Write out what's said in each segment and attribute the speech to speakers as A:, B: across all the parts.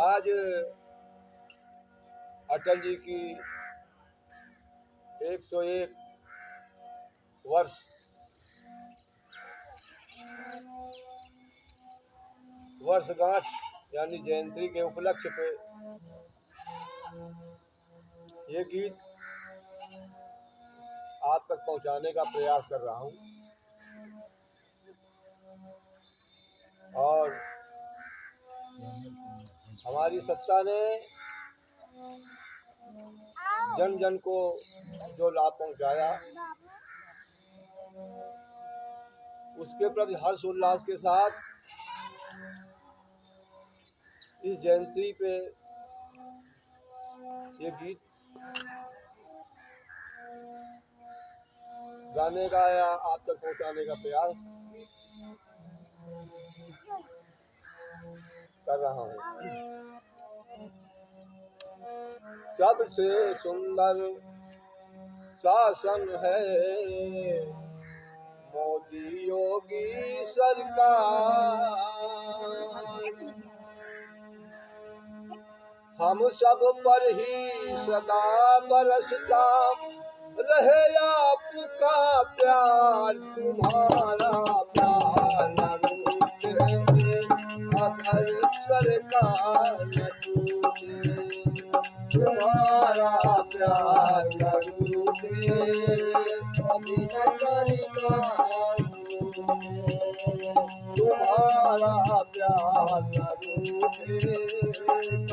A: आज अटल जी की 101 वर्ष वर्षगांठ यानी जयंती के उपलक्ष्य पे ये गीत आप तक पहुंचाने का प्रयास कर रहा हूं। और हमारी सत्ता ने जन जन को जो लाभ पहुंचाया उसके प्रति हर्ष उल्लास के साथ इस जयंती पे ये गीत गाने का या आप तक पहुंचाने का प्रयास कर रहा हूं। सबसे सुंदर शासन है मोदी योगी सरकार, हम सब पर ही सदा बरसता रहे आपका प्यार। तुम्हारा प्यार अगर सरकार तुम्हारा प्यार तुम्हारा प्यार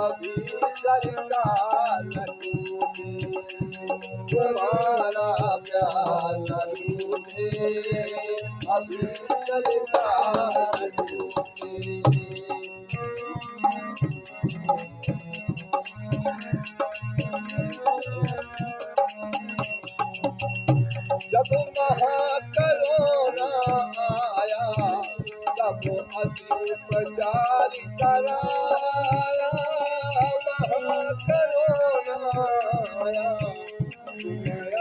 A: कभी सरकार तुम्हारा प्यार अभी सरकार जब महाकरोना आया तब अति उपचार कराया। महाकरोना आया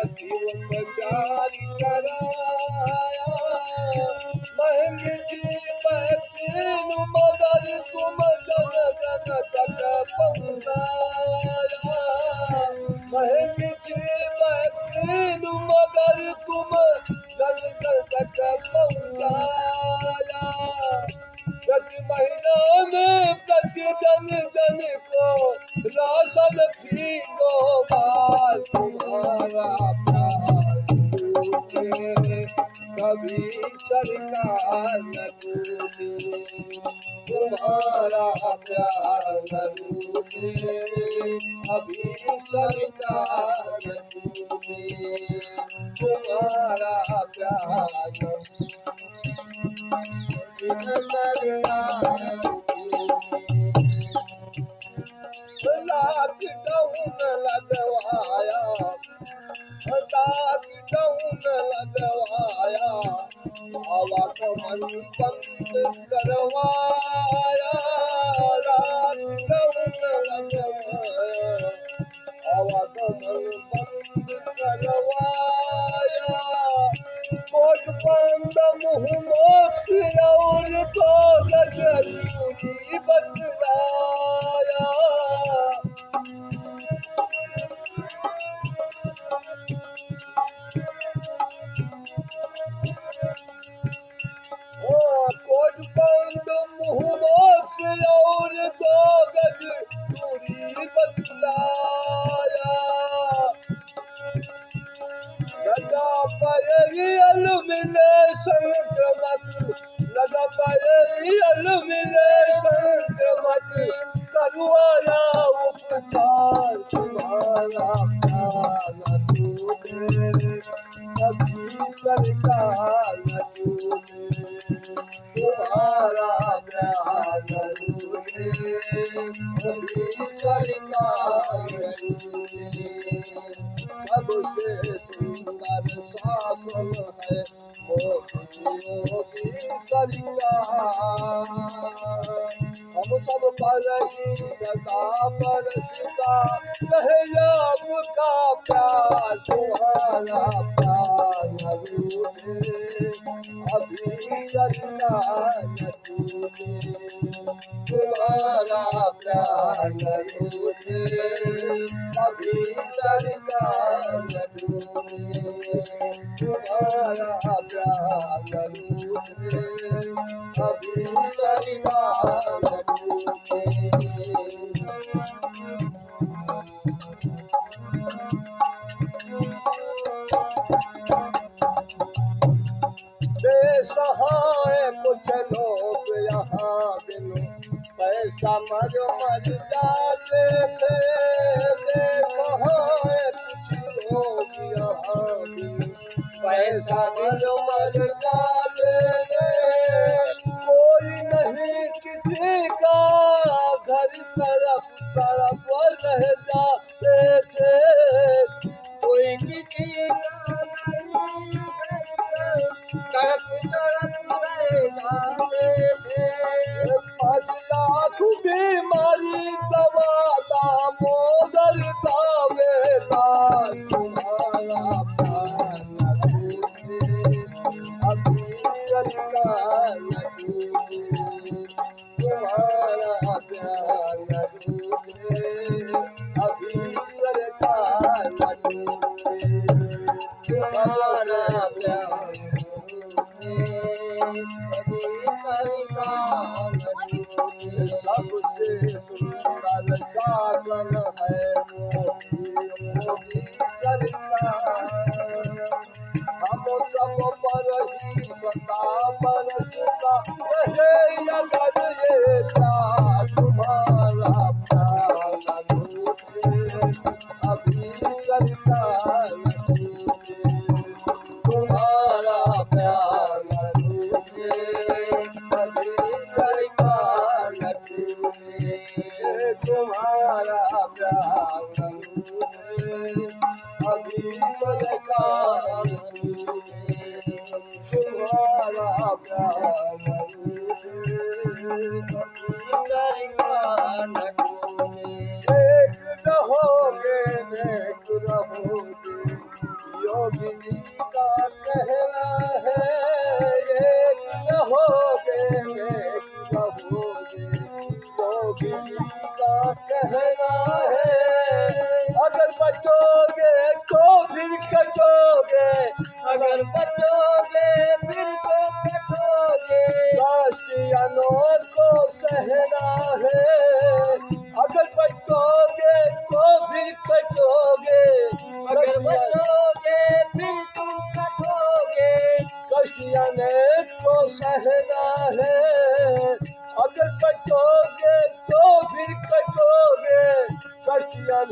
A: अति उपचार कराया। महंगी थी वैक्सीन मगर तुम जन जन तक पहुंचाया। महंगी थी वैक्सीन मगर तुम जन जन तक पहुंचाया। प्रति महीना में प्रति जन जन को राशन भी 2 बार। तुम्हारा प्यार कभी सरकार न टूटे। तुम्हारा प्यार न टूटे अभी सरकार न टूटे। तुम्हारा प्यार लॉकडाउन लगवाया लॉकडाउन लगवाया। आवागमन बंद करवाया। लॉकडाउन लगवाया आवागमन बंद करवाया। कोट बंद मुँह मोक्ष और 2 गज दूरी बतलाया। कोट बंद मुँह मोक्ष और 2 गज दूरी बतलाया। लगा पाएगी एल्यूमिनेशन मत लगा पाएगी एल्यूमिनेशन मत करवाया उपचार। तुम्हारा प्यार न टूटे कभी सरकार न टूटे। तुम्हारा प्यार न टूटे कभी सरकार न टूटे। सबसे सुंदर शासन है मोदी सरकार, हम सब पर ही सदा बरसता रहे आपका प्यार। तुम्हारा प्यार न रूठे, अभी चलता न टूटे, तुम्हारा प्यार न रूठे, अभी चलता न टूटे, तुम्हारा प्यार न रूठे, अभी चलता न टूटे। बेसहाय कुछ लोग यहाँ बिनु पैसा मर मर जाते थे, बेसहाय कुछ लोग यहाँ बिनु पैसा मर मर जाते थे, कोई नहीं किसी का घर तरफ तरफ रह जाते थे, कोई किसी का नहीं लाख बीमारी दवा दामोदर दावेला, तुम्हारा प्यार न टूटे, अभी चलता न टूटे, तुम्हारा प्यार न टूटे, अभी चलता न टूटे, तुम्हारा प्यार सबसे सुंदर शासन है मोदी सरकार, हम सब पर ही सदा बरसता रहे अगर ये प्यार, तुम्हारा प्यार न टूटे, अभी चलता न टूटे, तुम्हारा प्यार न टूटे, अभी चलता न टूटे, तुम्हारा प्यार न टूटे, अभी चलता न टूटे, तुम्हारा प्यार न टूटे, अभी चलता न टूटे। एक रहोगे नेक रहोगे, योगी जी का कहना है, एक रहोगे नेक रहोगे, योगी जी का कहना है, अगर बचोगे तो फिर कटोगे, अगर बचोगे फिर तो कटोगे, राष्ट्रियनों को सहना है, अगर बचोगे तो फिर कटोगे, अगर बचोगे फिर तुम कटोगे, कशियाने को सहना है, अगर बचोगे तो फिर कटोगे, कशियन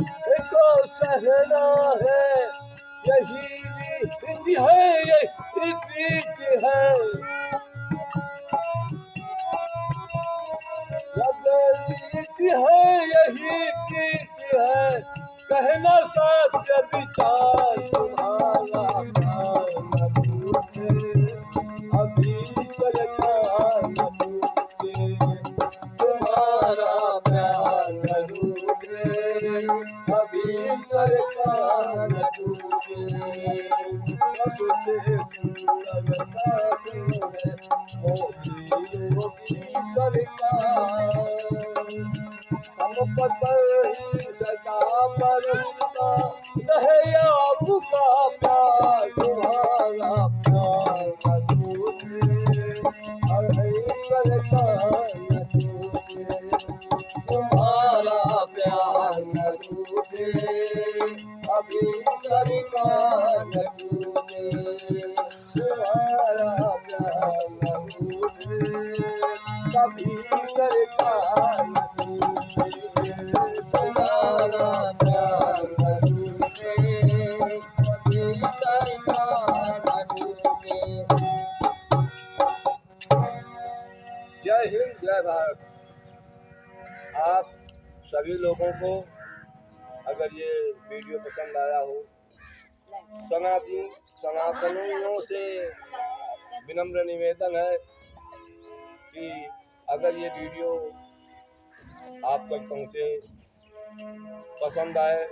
A: को सहना है, यही रीति है, यही रीति है, रीति है, यही रीति है, कहना सत्य विचार, तुम्हारा प्यार न टूटे, अभी चलता न टूटे, तुम्हारा प्यार न टूटे, अभी चलता न टूटे, सबसे सुंदर शासन है मोदी योगी सरकार, हम पर ही सदा बरसता रहे आपका प्यार, तुम्हारा प्यार न टूटे, अभी चलता न टूटे, तुम्हारा प्यार न टूटे, अभी चलता न टूटे, तुम्हारा प्यार न टूटे, कभी चलता न टूटे, तुम्हारा प्यार न टूटे, कभी चलता न टूटे। जय हिंद, जय भारत। आप सभी लोगों को अगर ये वीडियो पसंद आया हो, सनातनियों से विनम्र निवेदन है कि अगर ये वीडियो आप तक पहुँचे, पसंद आए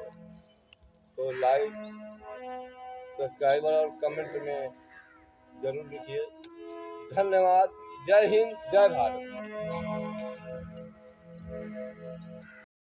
A: तो लाइक सब्सक्राइबर और कमेंट में जरूर लिखिए। धन्यवाद। जय हिंद, जय भारत।